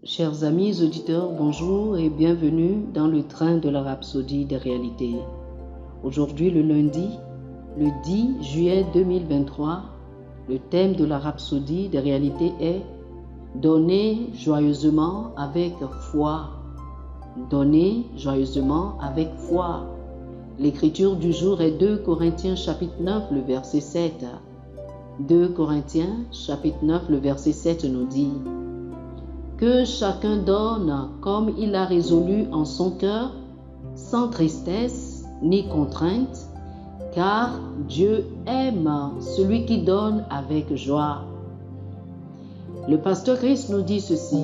Chers amis auditeurs, bonjour et bienvenue dans le train de la rhapsodie des réalités. Aujourd'hui, le lundi, le 10 juillet 2023, le thème de la rhapsodie des réalités est « Donner joyeusement avec foi ». Donner joyeusement avec foi. L'écriture du jour est 2 Corinthiens chapitre 9, le verset 7. 2 Corinthiens chapitre 9, le verset 7 nous dit « Que chacun donne comme il a résolu en son cœur, sans tristesse ni contrainte, car Dieu aime celui qui donne avec joie. » Le pasteur Christ nous dit ceci.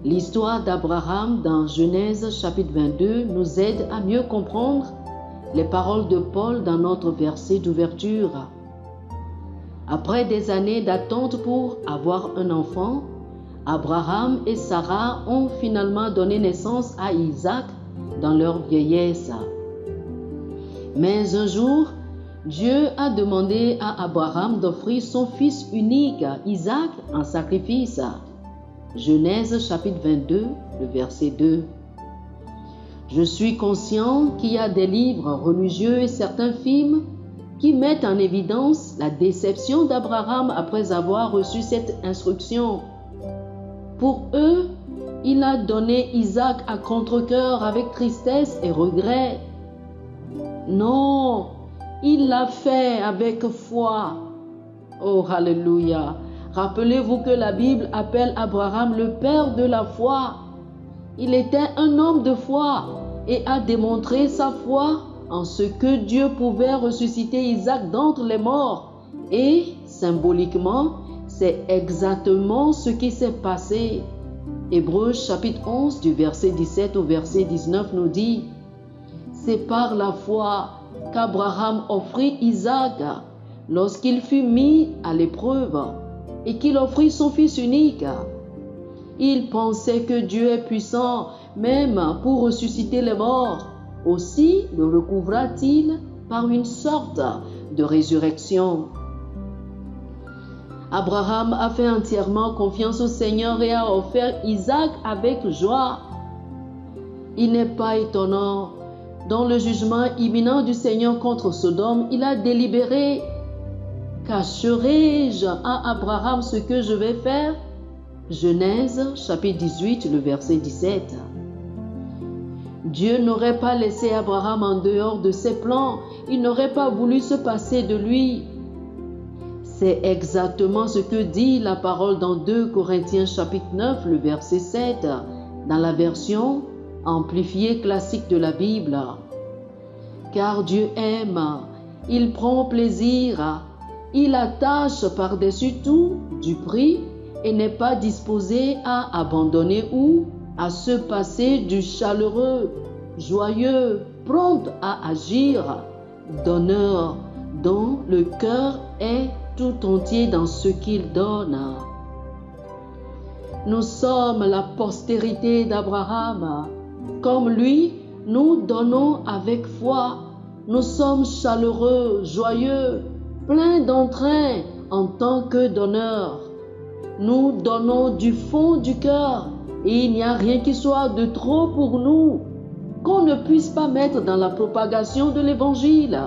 L'histoire d'Abraham dans Genèse chapitre 22 nous aide à mieux comprendre les paroles de Paul dans notre verset d'ouverture. Après des années d'attente pour avoir un enfant, Abraham et Sarah ont finalement donné naissance à Isaac dans leur vieillesse. Mais un jour, Dieu a demandé à Abraham d'offrir son fils unique, Isaac, en sacrifice. Genèse chapitre 22, le verset 2. Je suis conscient qu'il y a des livres religieux et certains films qui mettent en évidence la déception d'Abraham après avoir reçu cette instruction. Pour eux, il a donné Isaac à contre-cœur avec tristesse et regret. Non, il l'a fait avec foi. Oh, alléluia! Rappelez-vous que la Bible appelle Abraham le père de la foi. Il était un homme de foi et a démontré sa foi en ce que Dieu pouvait ressusciter Isaac d'entre les morts. Et, symboliquement, c'est exactement ce qui s'est passé. Hébreux chapitre 11 du verset 17 au verset 19 nous dit « C'est par la foi qu'Abraham offrit Isaac lorsqu'il fut mis à l'épreuve et qu'il offrit son fils unique. Il pensait que Dieu est puissant même pour ressusciter les morts. Aussi le recouvra-t-il par une sorte de résurrection. » Abraham a fait entièrement confiance au Seigneur et a offert Isaac avec joie. Il n'est pas étonnant. Dans le jugement imminent du Seigneur contre Sodome, il a délibéré. Cacherai-je à Abraham ce que je vais faire? Genèse chapitre 18, le verset 17. Dieu n'aurait pas laissé Abraham en dehors de ses plans. Il n'aurait pas voulu se passer de lui. C'est exactement ce que dit la parole dans 2 Corinthiens chapitre 9, le verset 7, dans la version amplifiée classique de la Bible. Car Dieu aime, il prend plaisir, il attache par-dessus tout du prix et n'est pas disposé à abandonner ou à se passer du chaleureux, joyeux, prompt à agir, donneur dont le cœur est tout entier dans ce qu'il donne. Nous sommes la postérité d'Abraham. Comme lui, nous donnons avec foi. Nous sommes chaleureux, joyeux, pleins d'entrain en tant que donneurs. Nous donnons du fond du cœur et il n'y a rien qui soit de trop pour nous, qu'on ne puisse pas mettre dans la propagation de l'Évangile.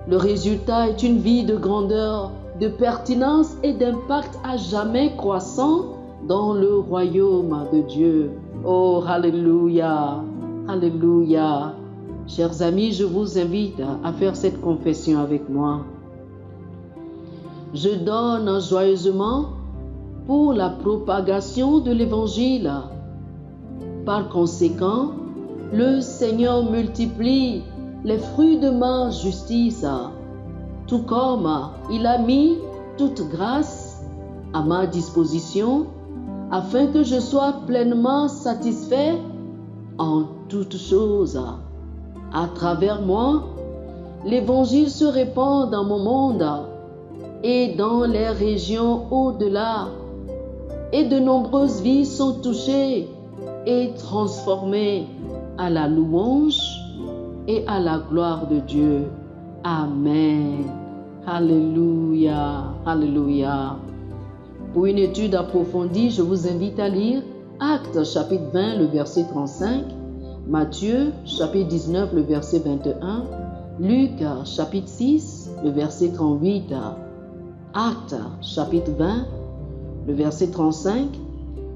Le résultat est une vie de grandeur, de pertinence et d'impact à jamais croissant dans le royaume de Dieu. Oh, alléluia, alléluia. Chers amis, je vous invite à faire cette confession avec moi. Je donne joyeusement pour la propagation de l'Évangile. Par conséquent, le Seigneur multiplie les fruits de ma justice, tout comme il a mis toute grâce à ma disposition, afin que je sois pleinement satisfait en toutes choses. À travers moi, l'Évangile se répand dans mon monde et dans les régions au-delà, et de nombreuses vies sont touchées et transformées à la louange et à la gloire de Dieu. Amen. Alléluia. Alléluia. Pour une étude approfondie, je vous invite à lire Actes chapitre 20, le verset 35, Matthieu chapitre 19, le verset 21, Luc chapitre 6, le verset 38, Actes chapitre 20, le verset 35,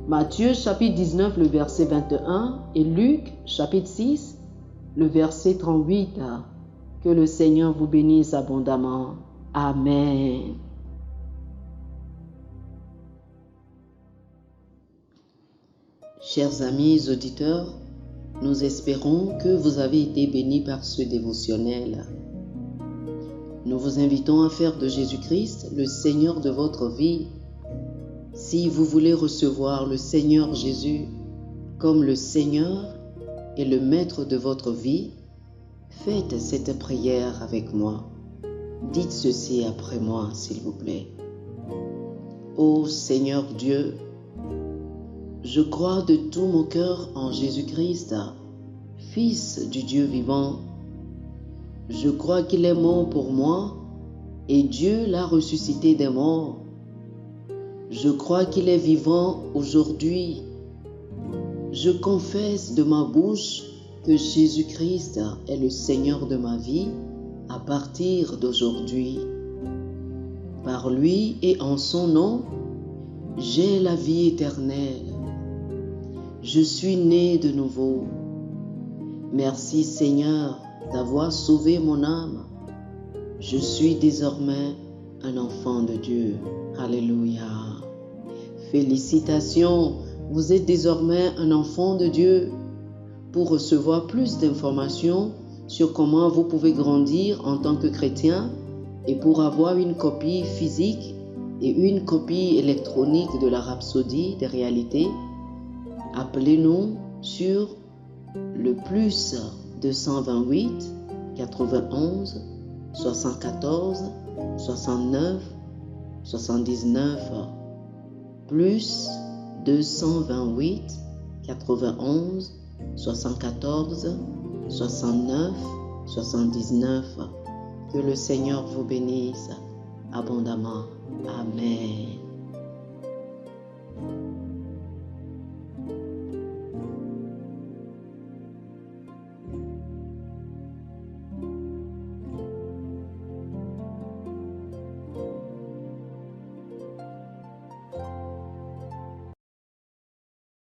Matthieu chapitre 19, le verset 21 et Luc chapitre 6, le verset 38. Que le Seigneur vous bénisse abondamment. Amen. Chers amis auditeurs, nous espérons que vous avez été bénis par ce dévotionnel. Nous vous invitons à faire de Jésus-Christ le Seigneur de votre vie. Si vous voulez recevoir le Seigneur Jésus comme le Seigneur et le Maître de votre vie, faites cette prière avec moi. Dites ceci après moi, s'il vous plaît. Ô Seigneur Dieu, je crois de tout mon cœur en Jésus-Christ, Fils du Dieu vivant. Je crois qu'il est mort pour moi et Dieu l'a ressuscité des morts. Je crois qu'il est vivant aujourd'hui. Je confesse de ma bouche que Jésus-Christ est le Seigneur de ma vie à partir d'aujourd'hui. Par lui et en son nom, j'ai la vie éternelle. Je suis né de nouveau. Merci Seigneur d'avoir sauvé mon âme. Je suis désormais un enfant de Dieu. Alléluia. Félicitations, vous êtes désormais un enfant de Dieu. Pour recevoir plus d'informations sur comment vous pouvez grandir en tant que chrétien et pour avoir une copie physique et une copie électronique de la Rhapsodie des réalités, appelez-nous sur le plus 228 91 74 69 79 plus 228 91 74 69 79. Que le Seigneur vous bénisse abondamment. Amen.